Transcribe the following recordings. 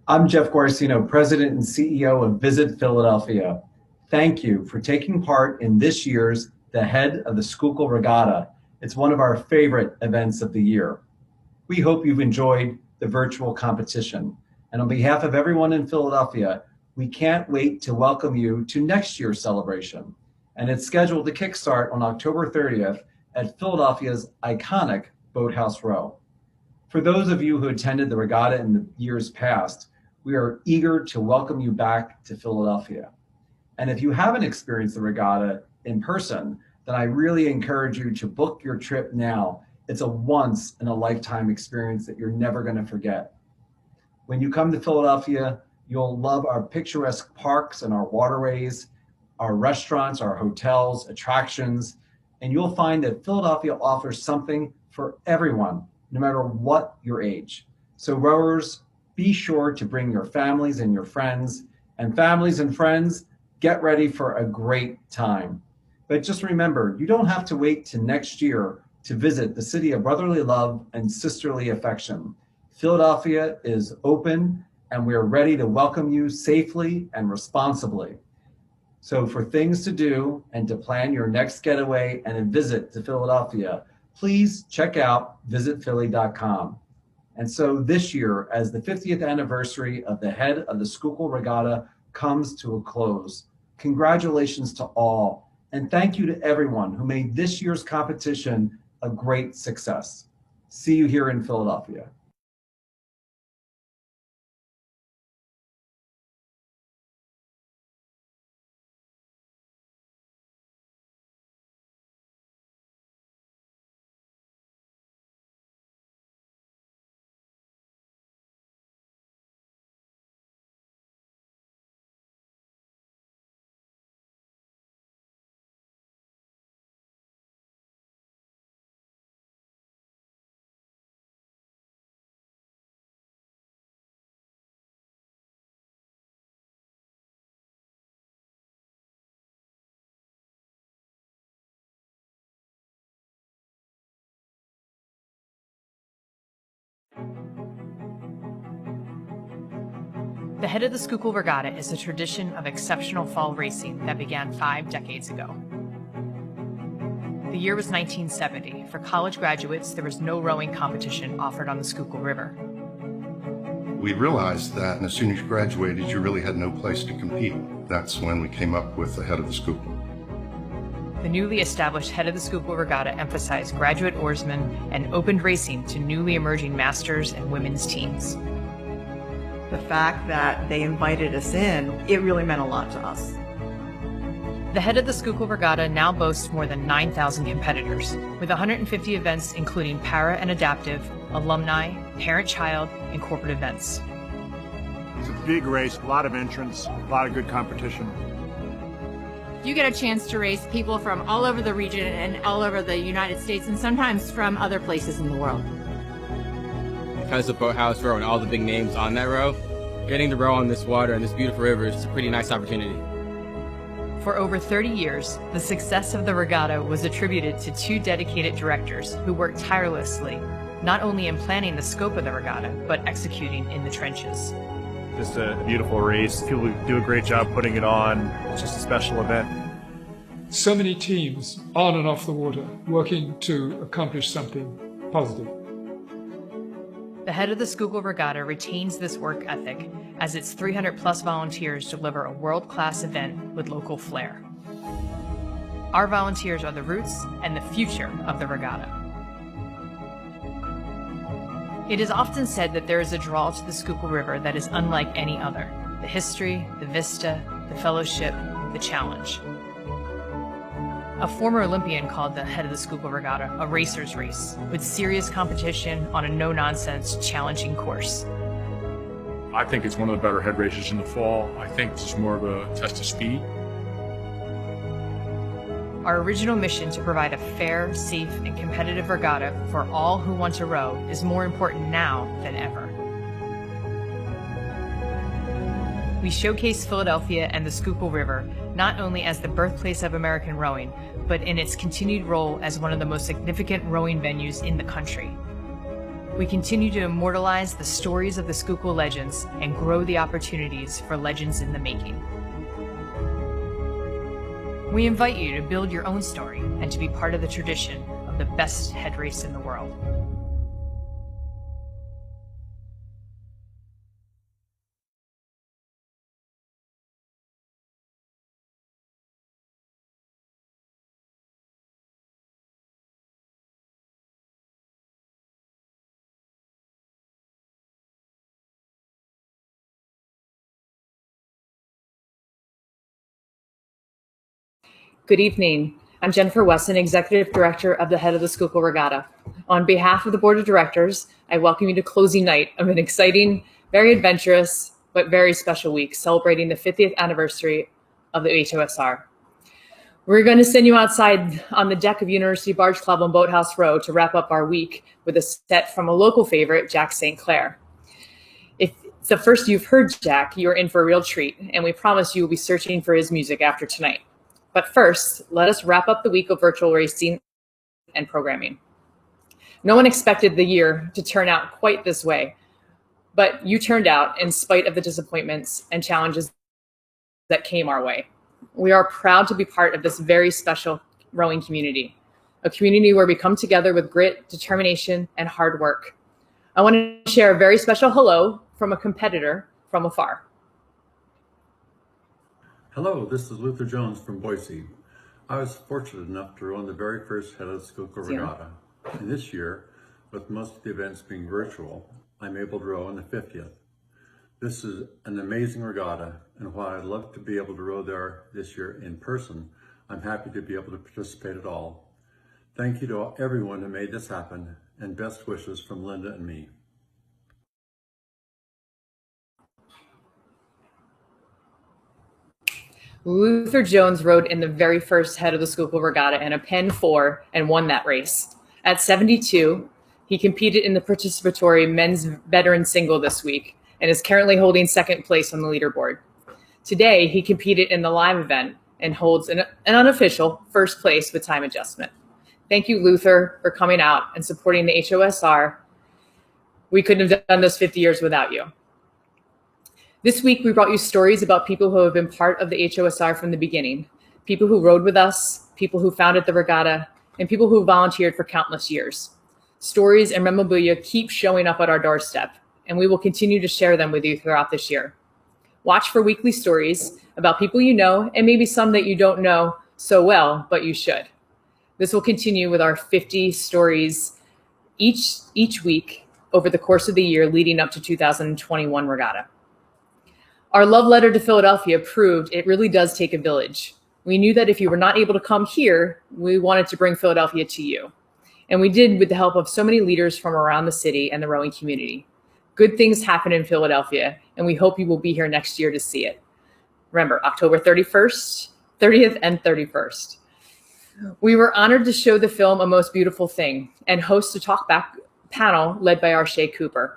I'm Jeff Guarcino, President and CEO of Visit Philadelphia. Thank you for taking part in this year's The Head of the Schuylkill Regatta. It's one of our favorite events of the year. We hope you've enjoyed the virtual competition. And on behalf of everyone in Philadelphia, we can't wait to welcome you to next year's celebration. And it's scheduled to kickstart on October 30th at Philadelphia's iconic Boathouse Row. For those of you who attended the regatta in the years past, we are eager to welcome you back to Philadelphia. And if you haven't experienced the regatta in person, then I really encourage you to book your trip now. It's a once in a lifetime experience that you're never going to forget. When you come to Philadelphia, you'll love our picturesque parks and our waterways, our restaurants, our hotels, attractions, and you'll find that Philadelphia offers something for everyone, no matter what your age. So rowers, be sure to bring your families and your friends, and families and friends, get ready for a great time. But just remember, you don't have to wait to next year to visit the city of brotherly love and sisterly affection. Philadelphia is open and we're ready to welcome you safely and responsibly. So for things to do and to plan your next getaway and a visit to Philadelphia, please check out visitphilly.com. And so this year, as the 50th anniversary of the Head of the Schuylkill Regatta comes to a close, congratulations to all, and thank you to everyone who made this year's competition a great success. See you here in Philadelphia. The Head of the Schuylkill Regatta is a tradition of exceptional fall racing that began 5 decades ago. The year was 1970. For college graduates, there was no rowing competition offered on the Schuylkill River. We realized that as soon as you graduated, you really had no place to compete. That's when we came up with the Head of the Schuylkill. The newly established Head of the Schuylkill Regatta emphasized graduate oarsmen and opened racing to newly emerging masters and women's teams. The fact that they invited us in, it really meant a lot to us. The Head of the Schuylkill Regatta now boasts more than 9,000 competitors, with 150 events including para and adaptive, alumni, parent-child, and corporate events. It's a big race, a lot of entrants, a lot of good competition. You get a chance to race people from all over the region and all over the United States, and sometimes from other places in the world. Because of Boathouse Row and all the big names on that row, getting to row on this water and this beautiful river is a pretty nice opportunity. For over 30 years, the success of the regatta was attributed to 2 dedicated directors who worked tirelessly, not only in planning the scope of the regatta, but executing in the trenches. Just a beautiful race. People do a great job putting it on. It's just a special event. So many teams on and off the water working to accomplish something positive. The Head of the Schuylkill Regatta retains this work ethic as its 300-plus volunteers deliver a world-class event with local flair. Our volunteers are the roots and the future of the regatta. It is often said that there is a draw to the Schuylkill River that is unlike any other: the history, the vista, the fellowship, the challenge. A former Olympian called the Head of the Schuylkill Regatta a racer's race, with serious competition on a no-nonsense, challenging course. I think it's one of the better head races in the fall. I think it's more of a test of speed. Our original mission to provide a fair, safe, and competitive regatta for all who want to row is more important now than ever. We showcase Philadelphia and the Schuylkill River not only as the birthplace of American rowing, but in its continued role as one of the most significant rowing venues in the country. We continue to immortalize the stories of the Schuylkill legends and grow the opportunities for legends in the making. We invite you to build your own story and to be part of the tradition of the best head race in the world. Good evening. I'm Jennifer Wesson, Executive Director of the Head of the Schuylkill Regatta. On behalf of the Board of Directors, I welcome you to closing night of an exciting, very adventurous, but very special week celebrating the 50th anniversary of the HOSR. We're going to send you outside on the deck of University Barge Club on Boathouse Row to wrap up our week with a set from a local favorite, Jack Saint Clair. If it's the first you've heard Jack, you're in for a real treat, and we promise you will be searching for his music after tonight. But first, let us wrap up the week of virtual racing and programming. No one expected the year to turn out quite this way, but you turned out in spite of the disappointments and challenges that came our way. We are proud to be part of this very special rowing community, a community where we come together with grit, determination, and hard work. I want to share a very special hello from a competitor from afar. Hello, this is Luther Jones from Boise. I was fortunate enough to run the very first Head of the Schuylkill Regatta. And this year, with most of the events being virtual, I'm able to row in the 50th. This is an amazing regatta, and while I'd love to be able to row there this year in person, I'm happy to be able to participate at all. Thank you to everyone who made this happen, and best wishes from Linda and me. Luther Jones rode in the very first Head of the Schuylkill Regatta in a Pen 4 and won that race. At 72, he competed in the participatory men's veteran single this week and is currently holding second place on the leaderboard. Today, he competed in the live event and holds an unofficial first place with time adjustment. Thank you, Luther, for coming out and supporting the HOSR. We couldn't have done this 50 years without you. This week, we brought you stories about people who have been part of the HOSR from the beginning, people who rode with us, people who founded the regatta, and people who volunteered for countless years. Stories and memorabilia keep showing up at our doorstep, and we will continue to share them with you throughout this year. Watch for weekly stories about people you know, and maybe some that you don't know so well, but you should. This will continue with our 50 stories each week over the course of the year leading up to 2021 regatta. Our love letter to Philadelphia proved it really does take a village. We knew that if you were not able to come here, we wanted to bring Philadelphia to you. And we did with the help of so many leaders from around the city and the rowing community. Good things happen in Philadelphia, and we hope you will be here next year to see it. Remember, October 31st, 30th, and 31st. We were honored to show the film A Most Beautiful Thing and host a talkback panel led by Arshay Cooper.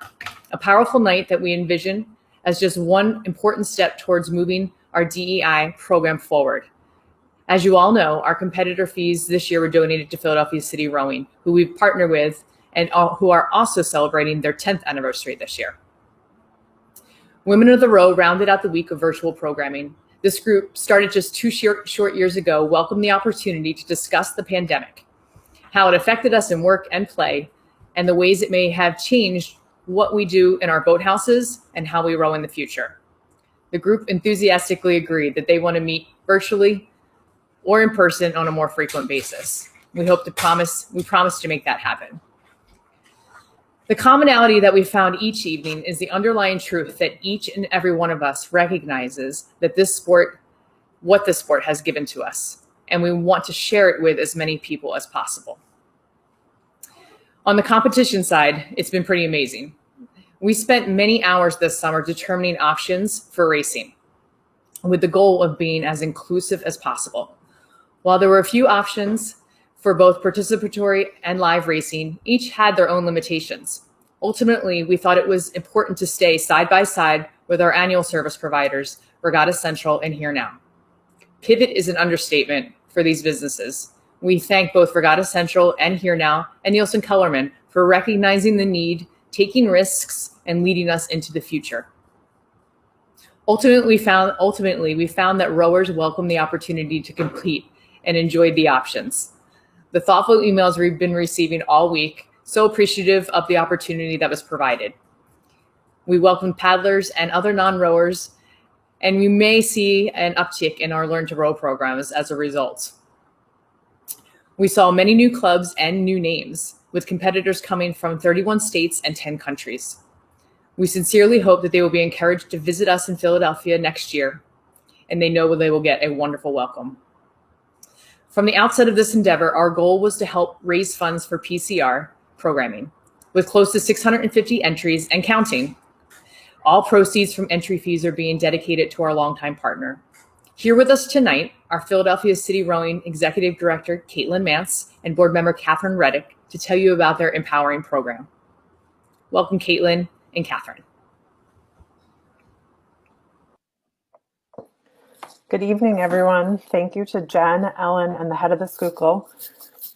A powerful night that we envision as just one important step towards moving our DEI program forward. As you all know, our competitor fees this year were donated to Philadelphia City Rowing, who we've partnered with and who are also celebrating their 10th anniversary this year. Women of the Row rounded out the week of virtual programming. This group started just two short years ago, welcomed the opportunity to discuss the pandemic, how it affected us in work and play, and the ways it may have changed what we do in our boathouses and how we row in the future. The group enthusiastically agreed that they want to meet virtually or in person on a more frequent basis. We promise to make that happen. The commonality that we found each evening is the underlying truth that each and every one of us recognizes that what this sport has given to us, and we want to share it with as many people as possible. On the competition side, it's been pretty amazing. We spent many hours this summer determining options for racing, with the goal of being as inclusive as possible. While there were a few options for both participatory and live racing, each had their own limitations. Ultimately, we thought it was important to stay side by side with our annual service providers, Regatta Central and Here Now. Pivot is an understatement for these businesses. We thank both Regatta Central and Here Now and Nielsen Kellerman for recognizing the need, taking risks, and leading us into the future. Ultimately, we found that rowers welcome the opportunity to compete and enjoyed the options. The thoughtful emails we've been receiving all week, so appreciative of the opportunity that was provided. We welcome paddlers and other non-rowers, and we may see an uptick in our Learn to Row programs as a result. We saw many new clubs and new names, with competitors coming from 31 states and 10 countries. We sincerely hope that they will be encouraged to visit us in Philadelphia next year, and they know they will get a wonderful welcome. From the outset of this endeavor, our goal was to help raise funds for PCR programming, with close to 650 entries and counting. All proceeds from entry fees are being dedicated to our longtime partner. Here with us tonight are Philadelphia City Rowing Executive Director Caitlin Mance and Board Member Catherine Reddick to tell you about their empowering program. Welcome, Caitlin and Catherine. Good evening, everyone. Thank you to Jen, Ellen, and the head of the Schuylkill.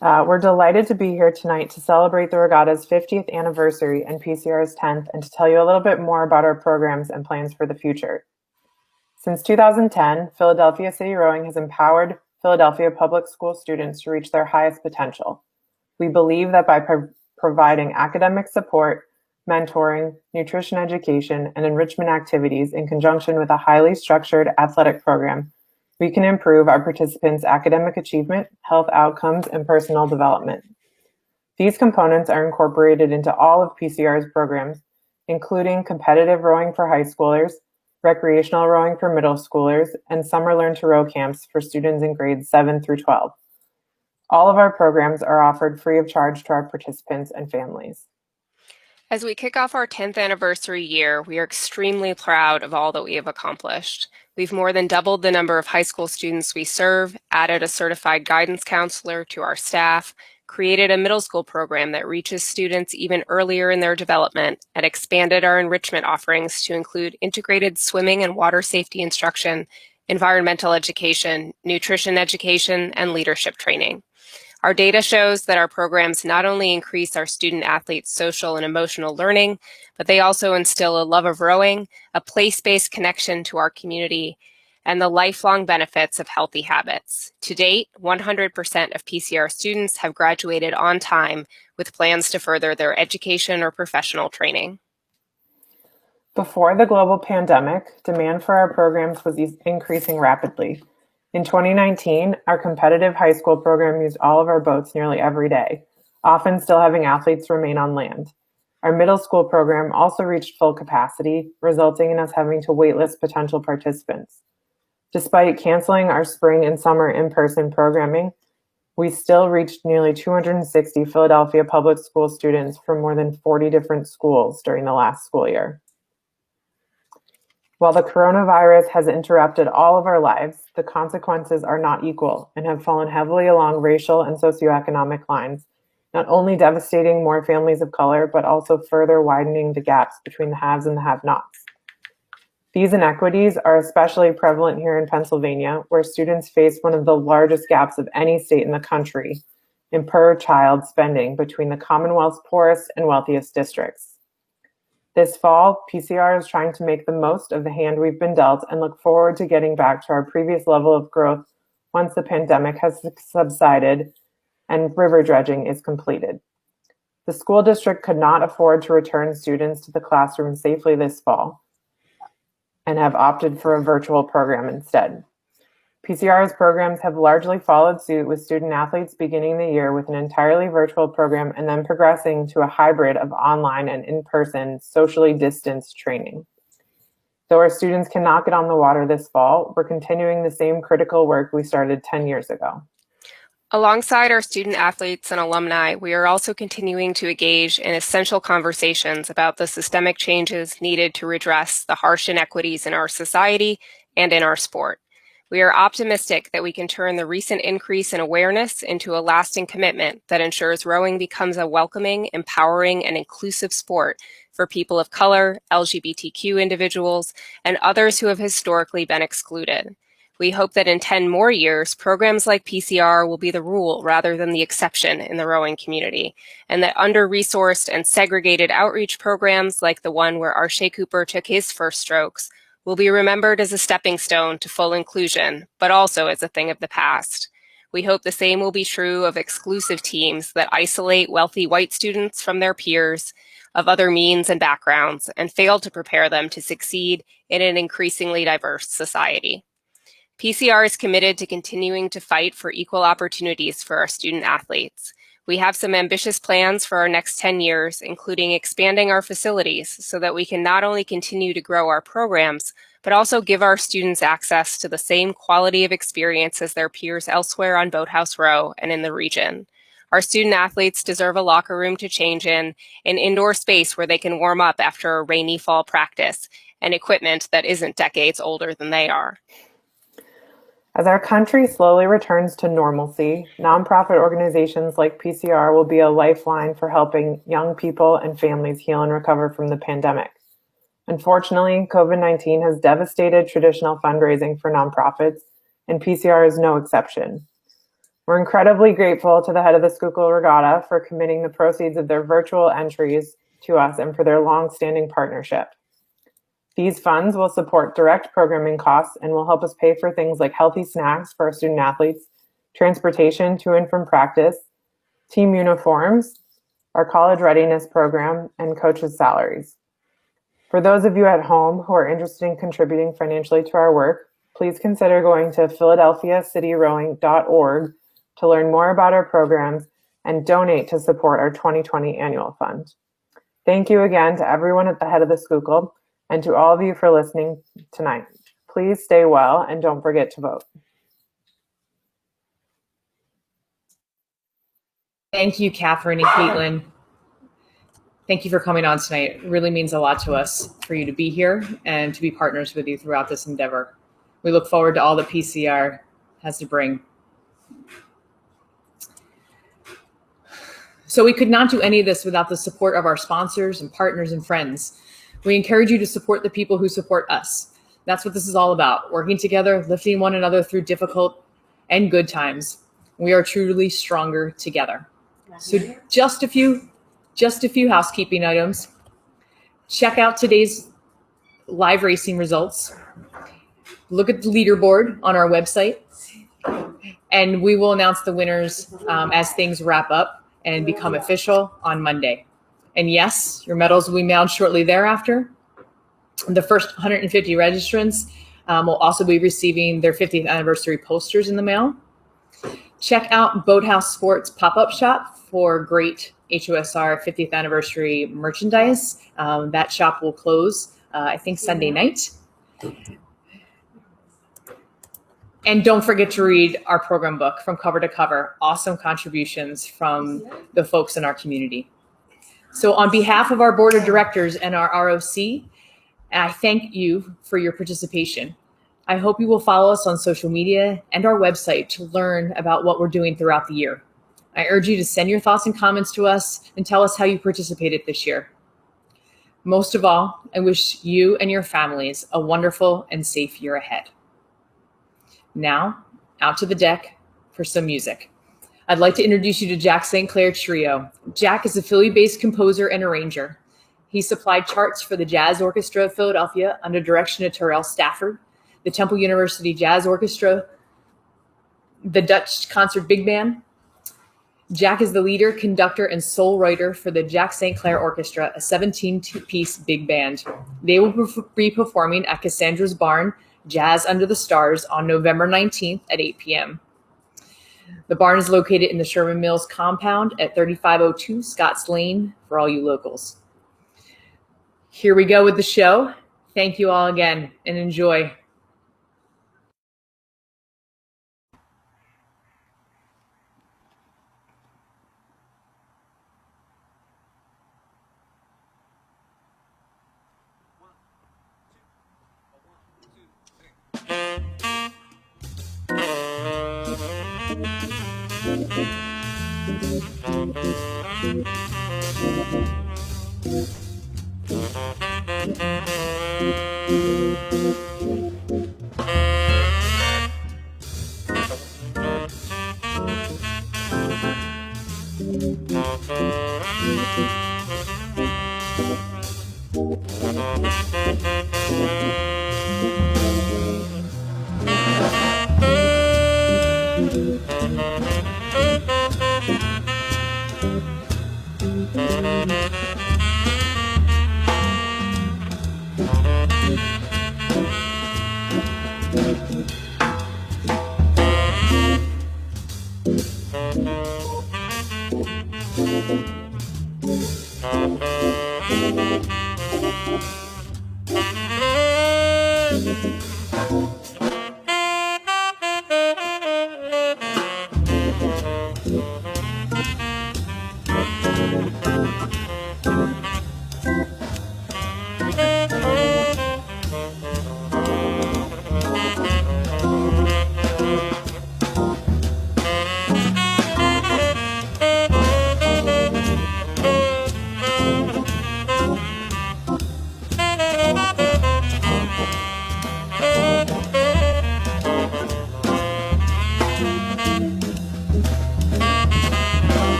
We're delighted to be here tonight to celebrate the Regatta's 50th anniversary and PCR's 10th, and to tell you a little bit more about our programs and plans for the future. Since 2010, Philadelphia City Rowing has empowered Philadelphia public school students to reach their highest potential. We believe that by providing academic support, mentoring, nutrition education, and enrichment activities in conjunction with a highly structured athletic program, we can improve our participants' academic achievement, health outcomes, and personal development. These components are incorporated into all of PCR's programs, including competitive rowing for high schoolers, recreational rowing for middle schoolers, and summer Learn to Row camps for students in grades 7 through 12. All of our programs are offered free of charge to our participants and families. As we kick off our 10th anniversary year, we are extremely proud of all that we have accomplished. We've more than doubled the number of high school students we serve, added a certified guidance counselor to our staff, created a middle school program that reaches students even earlier in their development, and expanded our enrichment offerings to include integrated swimming and water safety instruction, environmental education, nutrition education, and leadership training. Our data shows that our programs not only increase our student athletes' social and emotional learning, but they also instill a love of rowing, a place-based connection to our community, and the lifelong benefits of healthy habits. To date, 100% of PCR students have graduated on time with plans to further their education or professional training. Before the global pandemic, demand for our programs was increasing rapidly. In 2019, our competitive high school program used all of our boats nearly every day, often still having athletes remain on land. Our middle school program also reached full capacity, resulting in us having to waitlist potential participants. Despite canceling our spring and summer in-person programming, we still reached nearly 260 Philadelphia public school students from more than 40 different schools during the last school year. While the coronavirus has interrupted all of our lives, the consequences are not equal and have fallen heavily along racial and socioeconomic lines, not only devastating more families of color, but also further widening the gaps between the haves and the have-nots. These inequities are especially prevalent here in Pennsylvania, where students face one of the largest gaps of any state in the country in per-child spending between the Commonwealth's poorest and wealthiest districts. This fall, PCR is trying to make the most of the hand we've been dealt and look forward to getting back to our previous level of growth once the pandemic has subsided and river dredging is completed. The school district could not afford to return students to the classroom safely this fall and have opted for a virtual program instead. PCR's programs have largely followed suit, with student athletes beginning the year with an entirely virtual program and then progressing to a hybrid of online and in-person socially distanced training. Though our students cannot get on the water this fall, we're continuing the same critical work we started 10 years ago. Alongside our student athletes and alumni, we are also continuing to engage in essential conversations about the systemic changes needed to redress the harsh inequities in our society and in our sport. We are optimistic that we can turn the recent increase in awareness into a lasting commitment that ensures rowing becomes a welcoming, empowering, and inclusive sport for people of color, LGBTQ individuals, and others who have historically been excluded. We hope that in 10 more years, programs like PCR will be the rule rather than the exception in the rowing community, and that under-resourced and segregated outreach programs like the one where Arshay Cooper took his first strokes will be remembered as a stepping stone to full inclusion, but also as a thing of the past. We hope the same will be true of exclusive teams that isolate wealthy white students from their peers of other means and backgrounds and fail to prepare them to succeed in an increasingly diverse society. PCR is committed to continuing to fight for equal opportunities for our student athletes. We have some ambitious plans for our next 10 years, including expanding our facilities so that we can not only continue to grow our programs, but also give our students access to the same quality of experience as their peers elsewhere on Boathouse Row and in the region. Our student athletes deserve a locker room to change in, an indoor space where they can warm up after a rainy fall practice, and equipment that isn't decades older than they are. As our country slowly returns to normalcy, nonprofit organizations like PCR will be a lifeline for helping young people and families heal and recover from the pandemic. Unfortunately, COVID-19 has devastated traditional fundraising for nonprofits, and PCR is no exception. We're incredibly grateful to the head of the Schuylkill Regatta for committing the proceeds of their virtual entries to us and for their long-standing partnership. These funds will support direct programming costs and will help us pay for things like healthy snacks for our student athletes, transportation to and from practice, team uniforms, our college readiness program, and coaches' salaries. For those of you at home who are interested in contributing financially to our work, please consider going to philadelphiacityrowing.org to learn more about our programs and donate to support our 2020 annual fund. Thank you again to everyone at the head of the Schuylkill and to all of you for listening tonight. Please stay well and don't forget to vote. Thank you, Catherine and Caitlin. Thank you for coming on tonight. It really means a lot to us for you to be here and to be partners with you throughout this endeavor. We look forward to all that PCR has to bring. So we could not do any of this without the support of our sponsors and partners and friends. We encourage you to support the people who support us. That's what this is all about, working together, lifting one another through difficult and good times. We are truly stronger together. So just a few housekeeping items. Check out today's live racing results. Look at the leaderboard on our website, and we will announce the winners as things wrap up and become official on Monday. And yes, your medals will be mailed shortly thereafter. The first 150 registrants will also be receiving their 50th anniversary posters in the mail. Check out Boathouse Sports pop-up shop for great HOSR 50th anniversary merchandise. That shop will close, I think, Sunday night. And don't forget to read our program book from cover to cover. Awesome contributions from the folks in our community. So on behalf of our board of directors and our ROC, I thank you for your participation. I hope you will follow us on social media and our website to learn about what we're doing throughout the year. I urge you to send your thoughts and comments to us and tell us how you participated this year. Most of all, I wish you and your families a wonderful and safe year ahead. Now, out to the deck for some music. I'd like to introduce you to Jack Saint Clair Trio. Jack is a Philly-based composer and arranger. He supplied charts for the Jazz Orchestra of Philadelphia under direction of Terrell Stafford, the Temple University Jazz Orchestra, the Dutch Concert Big Band. Jack is the leader, conductor, and sole writer for the Jack Saint Clair Orchestra, a 17-piece big band. They will be performing at Cassandra's Barn, Jazz Under the Stars, on November 19th at 8 p.m. The barn is located in the Sherman Mills compound at 3502 Scotts Lane for all you locals. Here we go with the show. Thank you all again and enjoy.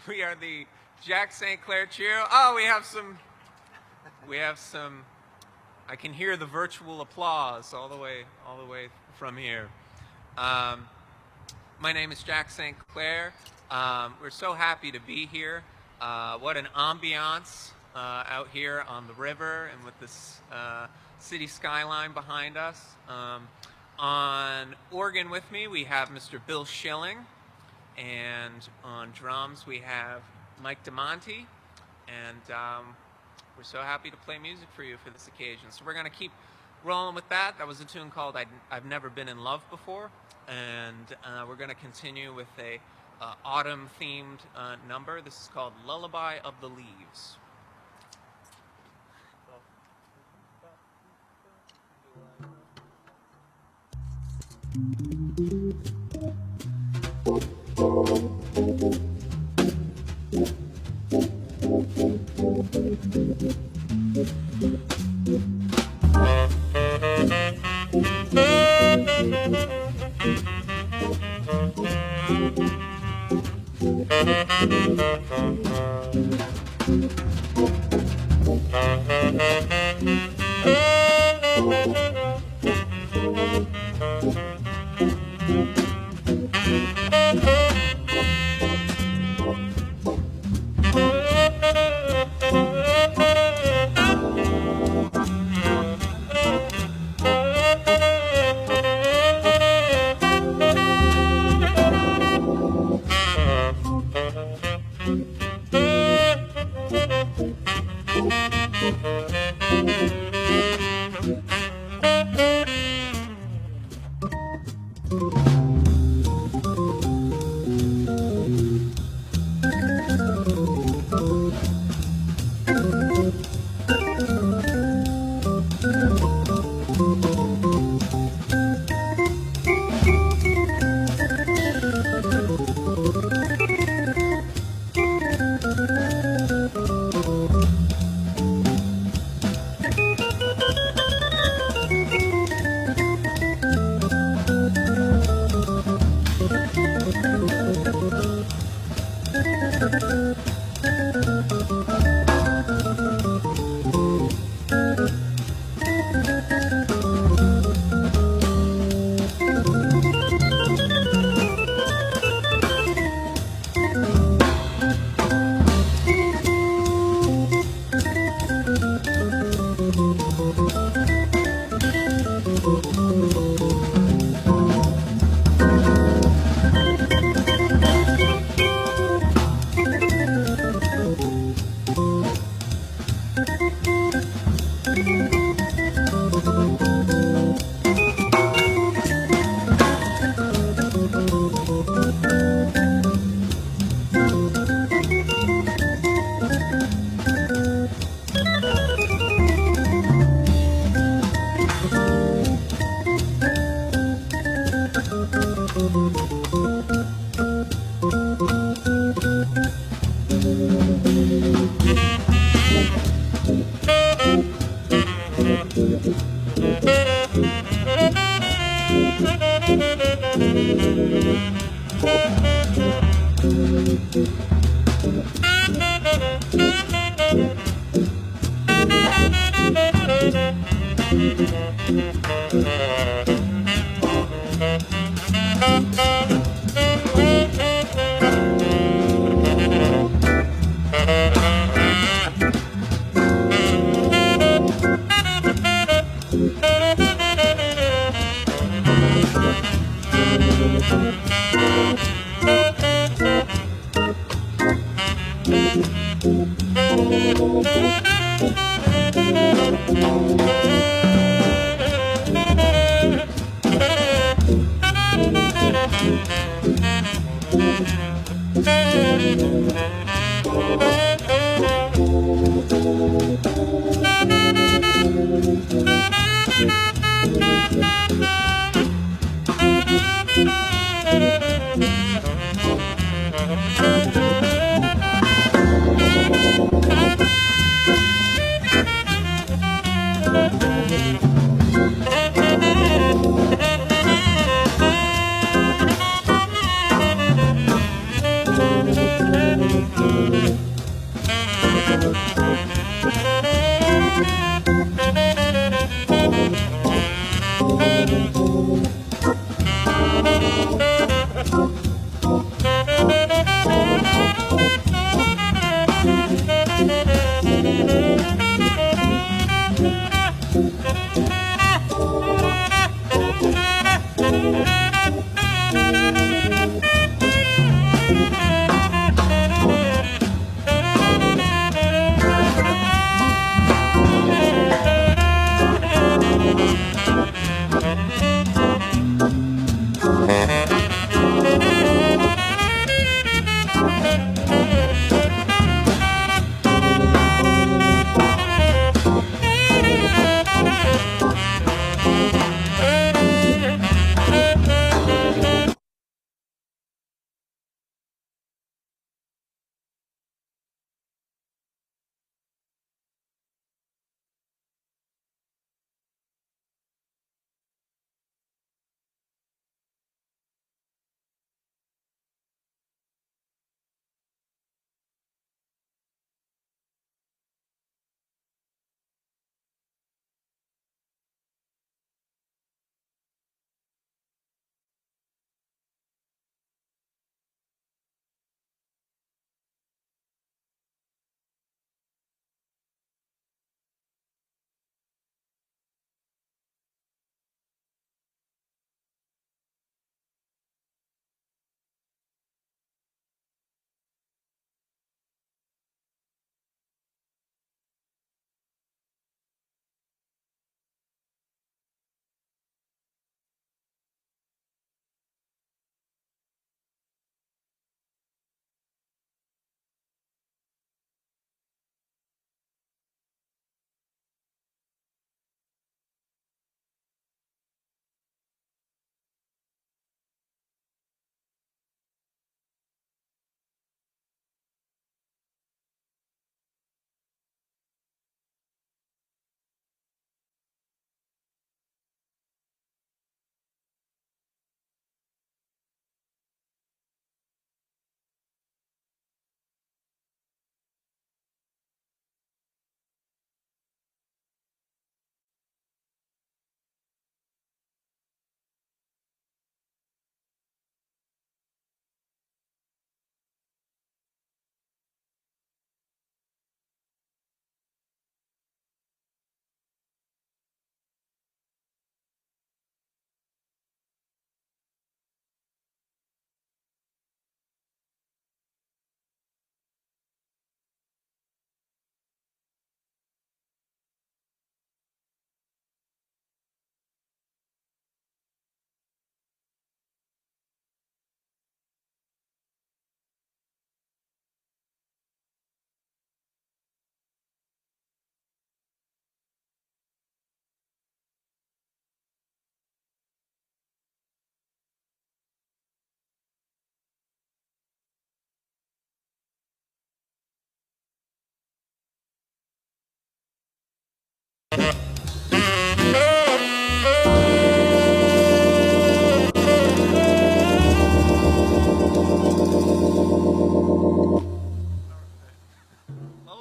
We are the Jack Saint Clair Trio. Oh, we have some, I can hear the virtual applause all the way from here. My name is Jack Saint Clair. We're so happy to be here. What an ambiance out here on the river and with this city skyline behind us. On organ with me, we have Mr. Bill Schilling. And on drums, we have Mike DeMonte. And we're so happy to play music for you for this occasion. So we're going to keep rolling with that. That was a tune called I've Never Been in Love Before. And we're going to continue with a autumn-themed number. This is called Lullaby of the Leaves.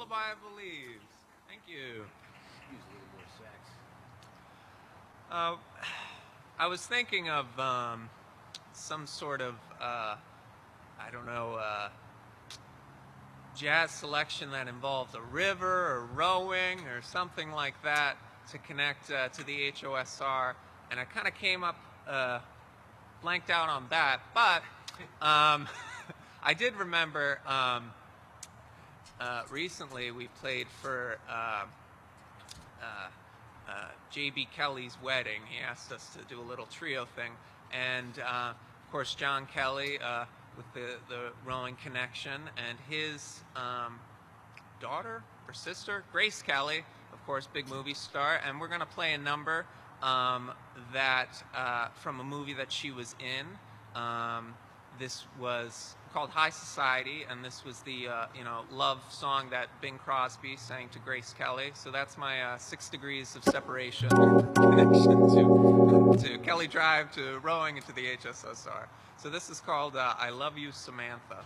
lullaby of the leaves. Thank you. Use a little more sex. I was thinking of some sort of, I don't know, jazz selection that involves a river or rowing or something like that to connect to the HOSR, and I kind of came up, blanked out on that, but I did remember recently we played for J.B. Kelly's wedding. He asked us to do a little trio thing, and of course John Kelly with the rowing connection, and his daughter or sister, Grace Kelly, of course, big movie star, and we're going to play a number that from a movie that she was in. This was called High Society, and this was the love song that Bing Crosby sang to Grace Kelly. So that's my 6 degrees of separation connection to Kelly Drive, to rowing, into the HSSR. So this is called I Love You, Samantha.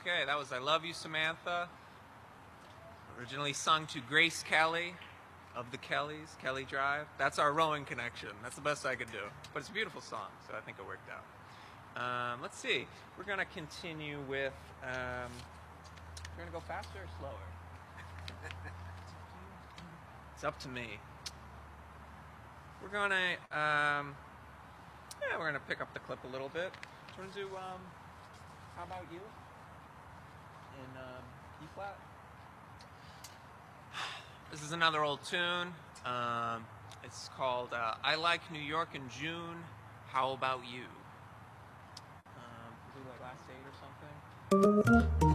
Okay, that was I Love You, Samantha. Originally sung to Grace Kelly of the Kellys, Kelly Drive. That's our rowing connection. That's the best I could do. But it's a beautiful song, so I think it worked out. Let's see. We're going to continue with, we're going to go faster or slower? It's up to me. We're going to, we're going to pick up the clip a little bit. Do you want to do, How About You? In E-flat. This is another old tune. It's called I Like New York in June, How About You? Do like last date or something?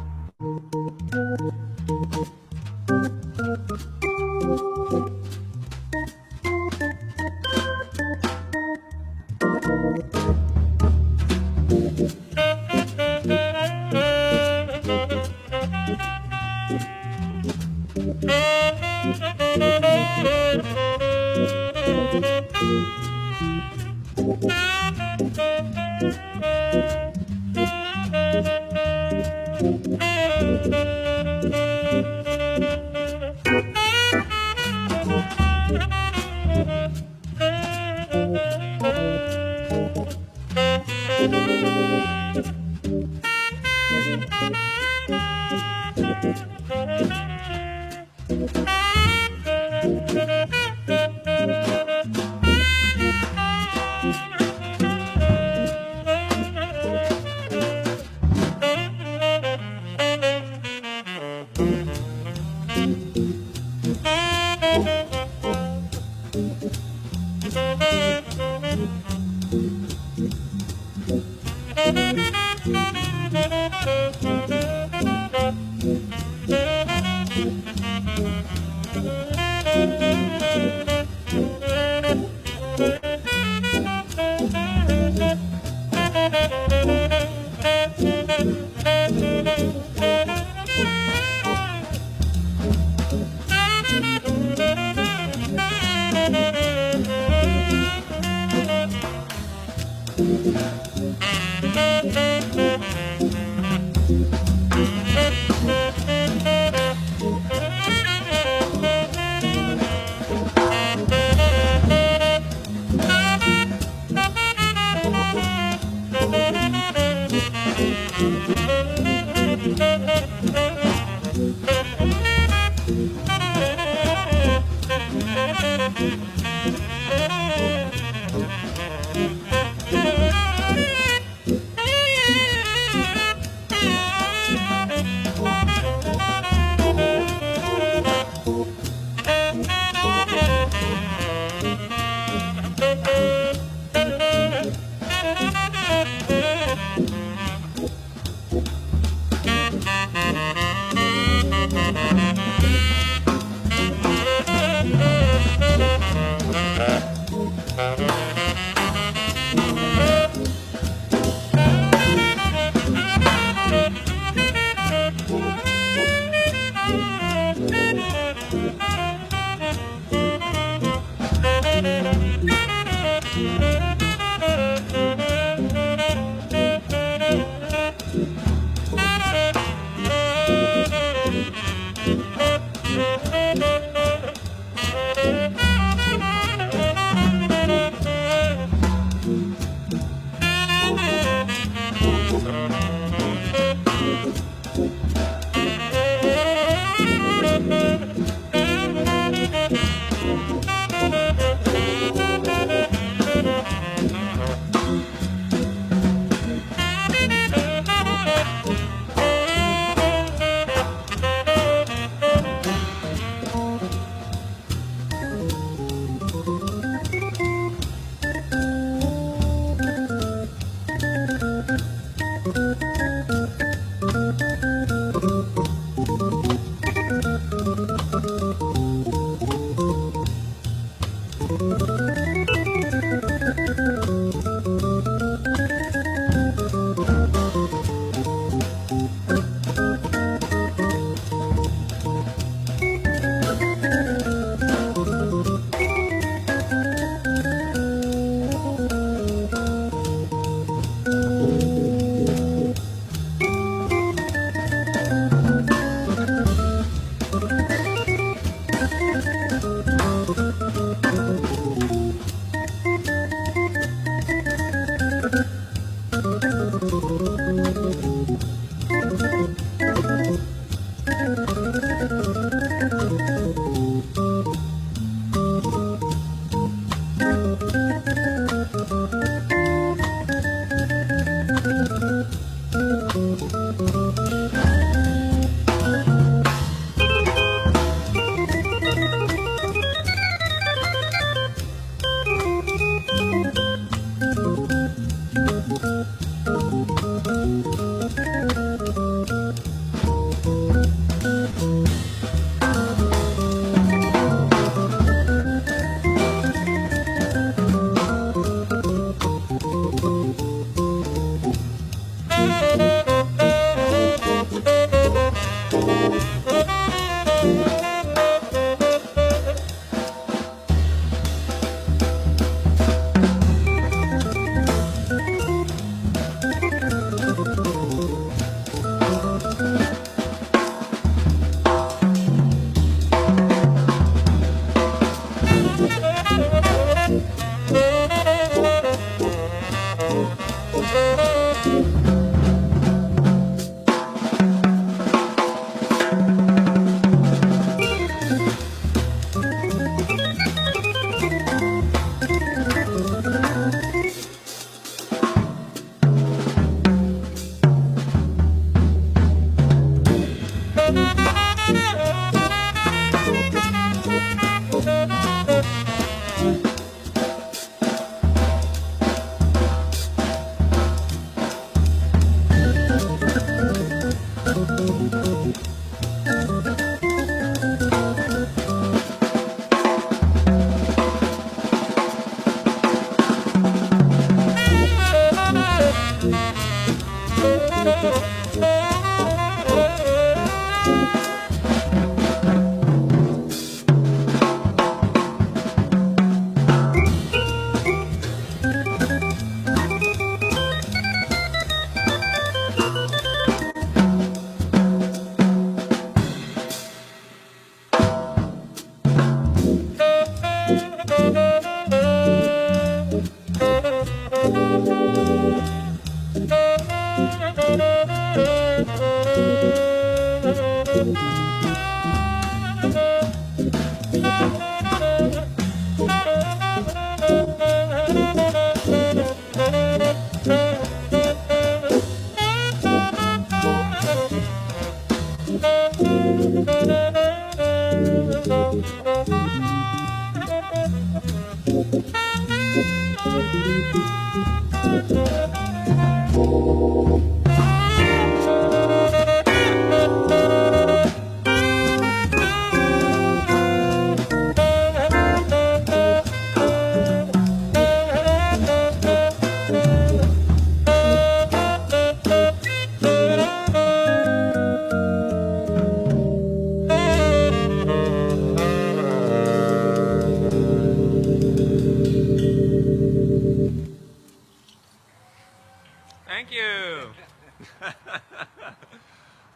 Thank you.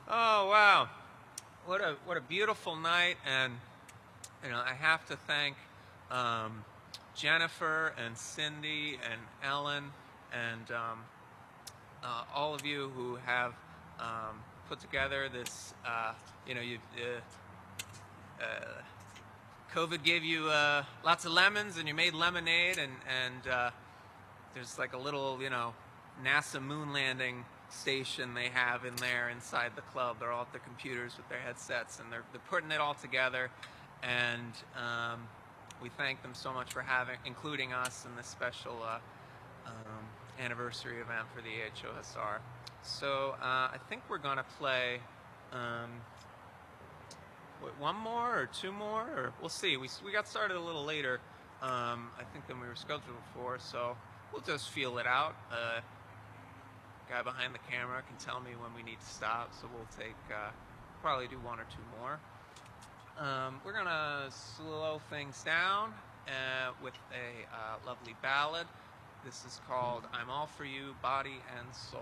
Oh wow, what a beautiful night, and I have to thank Jennifer and Cindy and Ellen and all of you who have put together this. COVID gave you lots of lemons, and you made lemonade, and there's like a little NASA moon landing station they have in there inside the club. They're all at the computers with their headsets, and they're putting it all together, and we thank them so much for including us in this special anniversary event for the AHOSR. So I think we're going to play one more or two more, or we'll see. We got started a little later, I think, than we were scheduled for, so we'll just feel it out. Guy behind the camera can tell me when we need to stop, so we'll take probably do one or two more. We're gonna slow things down with a lovely ballad. This is called "I'm All For You, Body and Soul."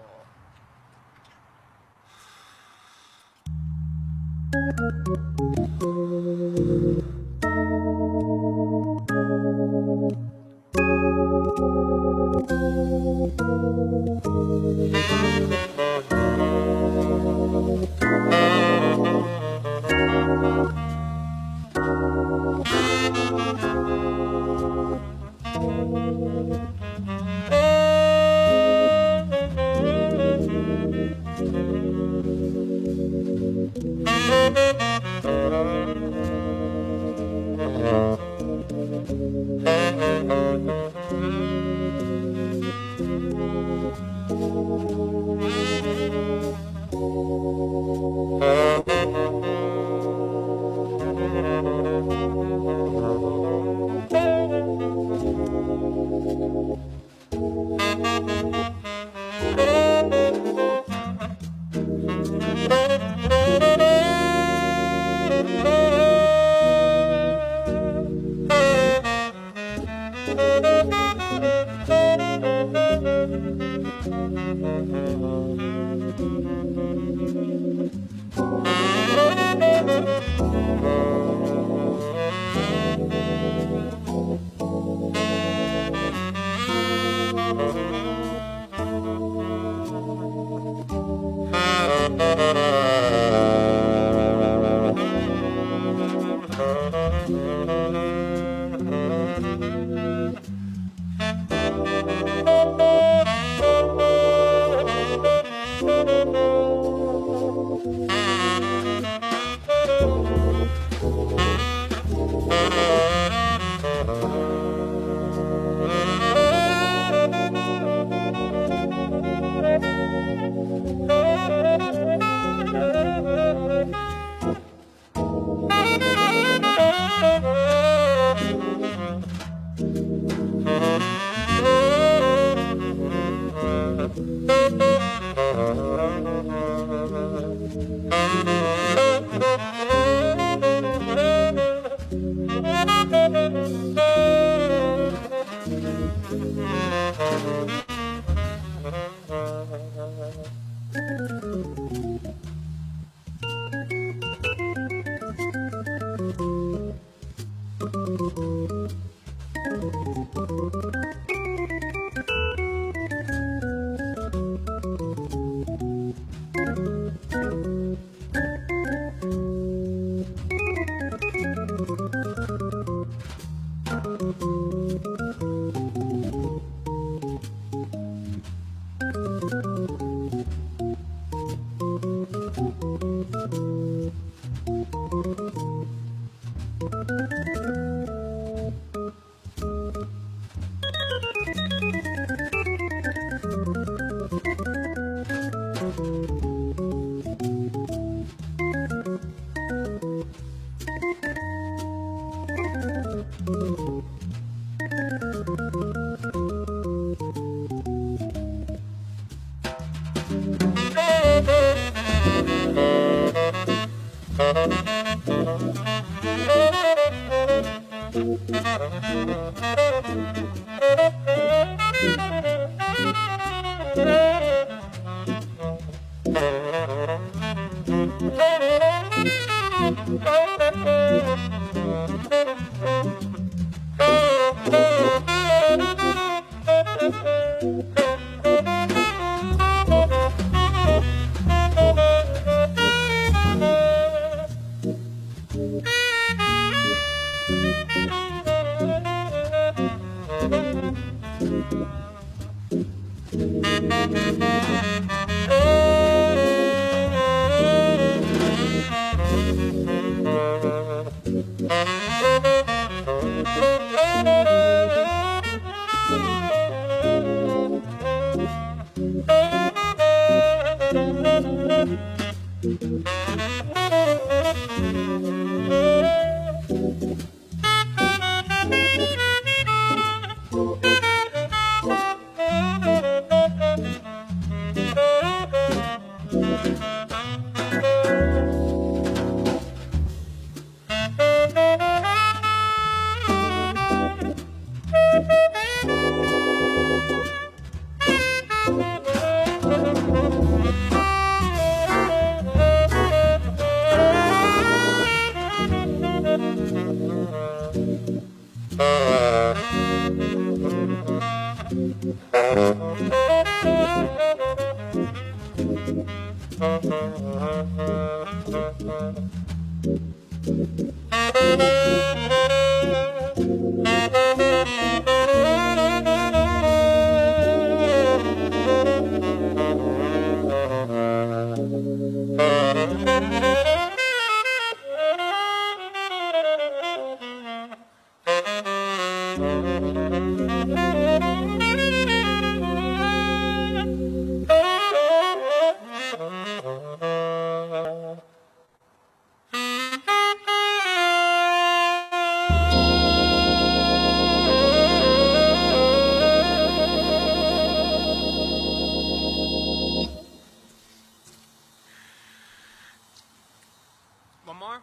One more?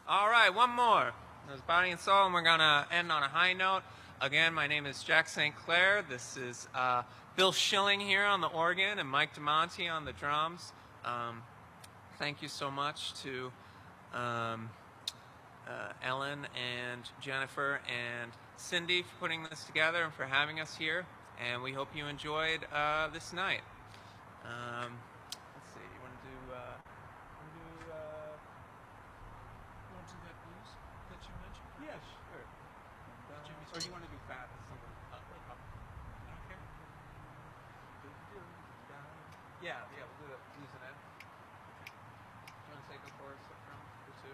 All right, one more. There's body and soul, and we're going to end on a high note. Again, my name is Jack Saint Clair. This is Bill Schilling here on the organ and Mike DeMonte on the drums. Thank you so much to Ellen and Jennifer and Cindy for putting this together and for having us here. And we hope you enjoyed this night. Let's see, you want to do that blues that you mentioned? Yeah, sure. Or do you want to do fat? I don't care. Yeah, we'll do that blues and end. Do you want to take the chorus up front or two?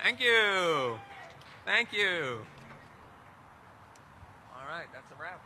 Thank you. Thank you. All right, that's a wrap.